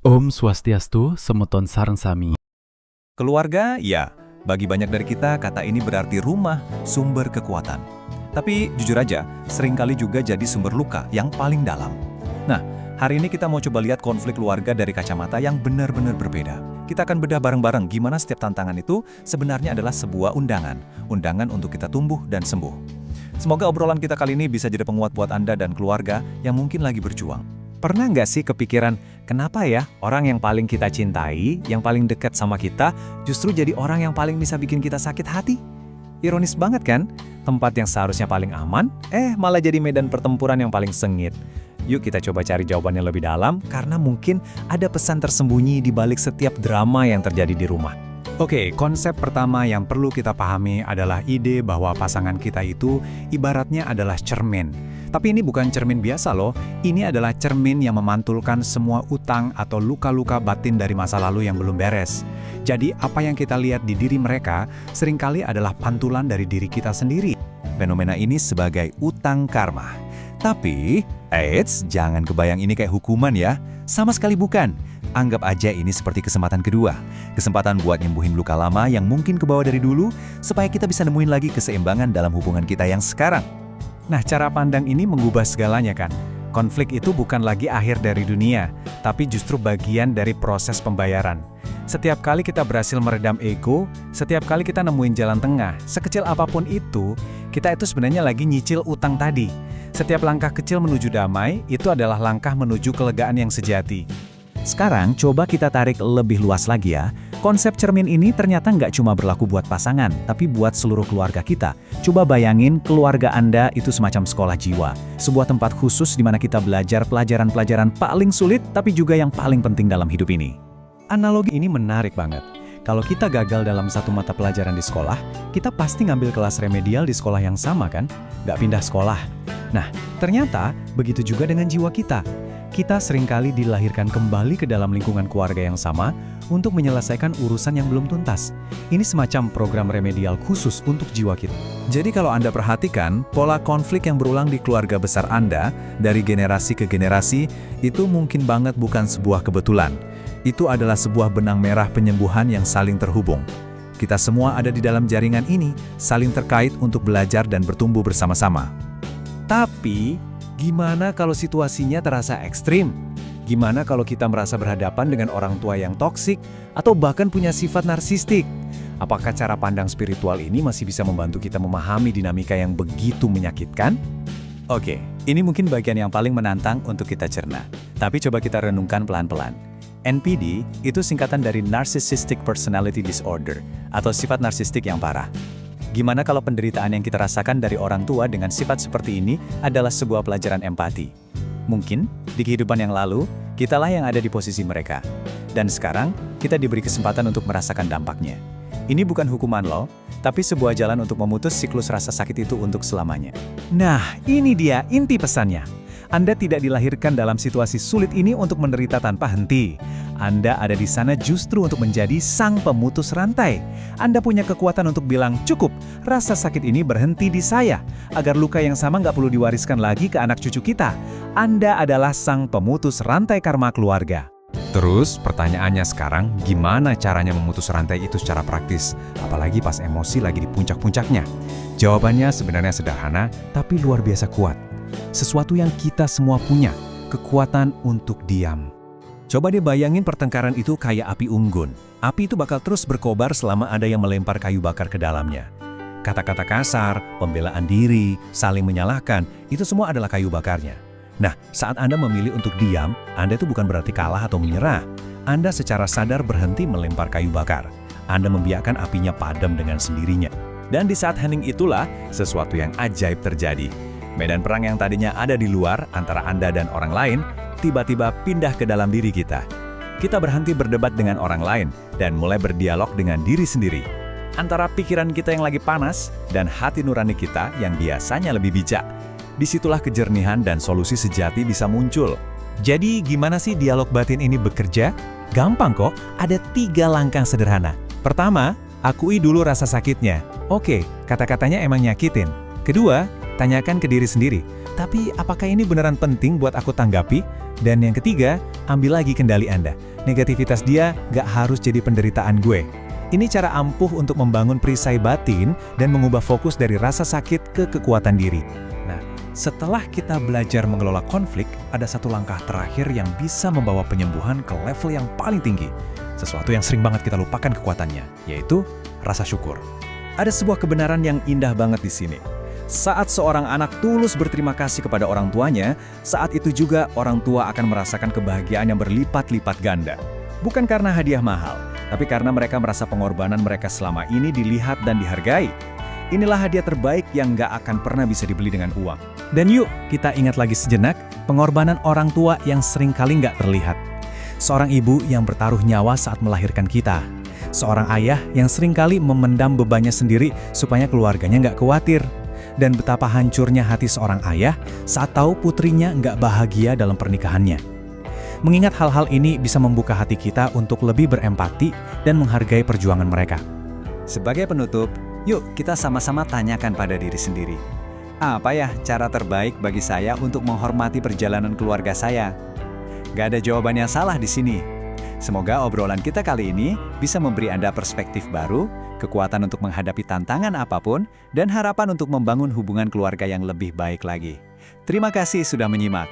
Om Swastiastu, Semeton Sareng Sami. Keluarga, ya, bagi banyak dari kita kata ini berarti rumah, sumber kekuatan. Tapi jujur aja, seringkali juga jadi sumber luka yang paling dalam. Nah, hari ini kita mau coba lihat konflik keluarga dari kacamata yang benar-benar berbeda. Kita akan bedah bareng-bareng gimana setiap tantangan itu sebenarnya adalah sebuah undangan untuk kita tumbuh dan sembuh. Semoga obrolan kita kali ini bisa jadi penguat buat Anda dan keluarga yang mungkin lagi berjuang. Pernah nggak sih kepikiran, kenapa ya orang yang paling kita cintai, yang paling dekat sama kita, justru jadi orang yang paling bisa bikin kita sakit hati? Ironis banget kan? Tempat yang seharusnya paling aman, malah jadi medan pertempuran yang paling sengit. Yuk kita coba cari jawabannya lebih dalam, karena mungkin ada pesan tersembunyi di balik setiap drama yang terjadi di rumah. Oke, konsep pertama yang perlu kita pahami adalah ide bahwa pasangan kita itu ibaratnya adalah cermin. Tapi ini bukan cermin biasa loh, ini adalah cermin yang memantulkan semua utang atau luka-luka batin dari masa lalu yang belum beres. Jadi apa yang kita lihat di diri mereka seringkali adalah pantulan dari diri kita sendiri. Fenomena ini sebagai utang karma. Tapi, jangan kebayang ini kayak hukuman ya. Sama sekali bukan. Anggap aja ini seperti kesempatan kedua. Kesempatan buat nyembuhin luka lama yang mungkin kebawa dari dulu, supaya kita bisa nemuin lagi keseimbangan dalam hubungan kita yang sekarang. Nah, cara pandang ini mengubah segalanya kan? Konflik itu bukan lagi akhir dari dunia, tapi justru bagian dari proses pembayaran. Setiap kali kita berhasil meredam ego, setiap kali kita nemuin jalan tengah, sekecil apapun itu, kita itu sebenarnya lagi nyicil utang tadi. Setiap langkah kecil menuju damai, itu adalah langkah menuju kelegaan yang sejati. Sekarang, coba kita tarik lebih luas lagi ya. Konsep cermin ini ternyata nggak cuma berlaku buat pasangan, tapi buat seluruh keluarga kita. Coba bayangin keluarga Anda itu semacam sekolah jiwa. Sebuah tempat khusus di mana kita belajar pelajaran-pelajaran paling sulit, tapi juga yang paling penting dalam hidup ini. Analogi ini menarik banget. Kalau kita gagal dalam satu mata pelajaran di sekolah, kita pasti ngambil kelas remedial di sekolah yang sama kan? Nggak pindah sekolah. Nah, ternyata begitu juga dengan jiwa kita. Kita seringkali dilahirkan kembali ke dalam lingkungan keluarga yang sama untuk menyelesaikan urusan yang belum tuntas. Ini semacam program remedial khusus untuk jiwa kita. Jadi kalau Anda perhatikan, pola konflik yang berulang di keluarga besar Anda, dari generasi ke generasi, itu mungkin banget bukan sebuah kebetulan. Itu adalah sebuah benang merah penyembuhan yang saling terhubung. Kita semua ada di dalam jaringan ini, saling terkait untuk belajar dan bertumbuh bersama-sama. Tapi, gimana kalau situasinya terasa ekstrim? Gimana kalau kita merasa berhadapan dengan orang tua yang toksik atau bahkan punya sifat narsistik? Apakah cara pandang spiritual ini masih bisa membantu kita memahami dinamika yang begitu menyakitkan? Oke, ini mungkin bagian yang paling menantang untuk kita cerna. Tapi coba kita renungkan pelan-pelan. NPD itu singkatan dari Narcissistic Personality Disorder atau sifat narsistik yang parah. Gimana kalau penderitaan yang kita rasakan dari orang tua dengan sifat seperti ini adalah sebuah pelajaran empati? Mungkin, di kehidupan yang lalu, kitalah yang ada di posisi mereka. Dan sekarang, kita diberi kesempatan untuk merasakan dampaknya. Ini bukan hukuman loh, tapi sebuah jalan untuk memutus siklus rasa sakit itu untuk selamanya. Nah, ini dia inti pesannya. Anda tidak dilahirkan dalam situasi sulit ini untuk menderita tanpa henti. Anda ada di sana justru untuk menjadi sang pemutus rantai. Anda punya kekuatan untuk bilang, cukup, rasa sakit ini berhenti di saya, agar luka yang sama nggak perlu diwariskan lagi ke anak cucu kita. Anda adalah sang pemutus rantai karma keluarga. Terus pertanyaannya sekarang, gimana caranya memutus rantai itu secara praktis? Apalagi pas emosi lagi di puncak-puncaknya. Jawabannya sebenarnya sederhana, tapi luar biasa kuat. Sesuatu yang kita semua punya, kekuatan untuk diam. Coba deh bayangin pertengkaran itu kayak api unggun. Api itu bakal terus berkobar selama ada yang melempar kayu bakar ke dalamnya. Kata-kata kasar, pembelaan diri, saling menyalahkan, itu semua adalah kayu bakarnya. Nah, saat Anda memilih untuk diam, Anda itu bukan berarti kalah atau menyerah. Anda secara sadar berhenti melempar kayu bakar. Anda membiarkan apinya padam dengan sendirinya. Dan di saat hening itulah, sesuatu yang ajaib terjadi. Medan perang yang tadinya ada di luar antara Anda dan orang lain, tiba-tiba pindah ke dalam diri kita. Kita berhenti berdebat dengan orang lain dan mulai berdialog dengan diri sendiri. Antara pikiran kita yang lagi panas dan hati nurani kita yang biasanya lebih bijak. Disitulah kejernihan dan solusi sejati bisa muncul. Jadi gimana sih dialog batin ini bekerja? Gampang kok, ada 3 langkah sederhana. Pertama, akui dulu rasa sakitnya. Oke, kata-katanya emang nyakitin. Kedua, tanyakan ke diri sendiri, tapi apakah ini beneran penting buat aku tanggapi? Dan yang ketiga, ambil lagi kendali Anda. Negativitas dia nggak harus jadi penderitaan gue. Ini cara ampuh untuk membangun perisai batin dan mengubah fokus dari rasa sakit ke kekuatan diri. Nah, setelah kita belajar mengelola konflik, ada satu langkah terakhir yang bisa membawa penyembuhan ke level yang paling tinggi. Sesuatu yang sering banget kita lupakan kekuatannya, yaitu rasa syukur. Ada sebuah kebenaran yang indah banget di sini. Saat seorang anak tulus berterima kasih kepada orang tuanya, saat itu juga orang tua akan merasakan kebahagiaan yang berlipat-lipat ganda. Bukan karena hadiah mahal, tapi karena mereka merasa pengorbanan mereka selama ini dilihat dan dihargai. Inilah hadiah terbaik yang nggak akan pernah bisa dibeli dengan uang. Dan yuk, kita ingat lagi sejenak pengorbanan orang tua yang seringkali nggak terlihat. Seorang ibu yang bertaruh nyawa saat melahirkan kita. Seorang ayah yang seringkali memendam bebannya sendiri supaya keluarganya nggak khawatir. Dan betapa hancurnya hati seorang ayah saat tahu putrinya nggak bahagia dalam pernikahannya. Mengingat hal-hal ini bisa membuka hati kita untuk lebih berempati dan menghargai perjuangan mereka. Sebagai penutup, yuk kita sama-sama tanyakan pada diri sendiri. Apa ya cara terbaik bagi saya untuk menghormati perjalanan keluarga saya? Gak ada jawaban yang salah di sini. Semoga obrolan kita kali ini bisa memberi Anda perspektif baru, kekuatan untuk menghadapi tantangan apapun, dan harapan untuk membangun hubungan keluarga yang lebih baik lagi. Terima kasih sudah menyimak.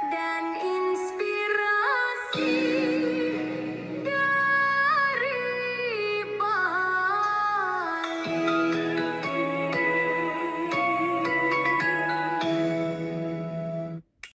Dan inspirasi.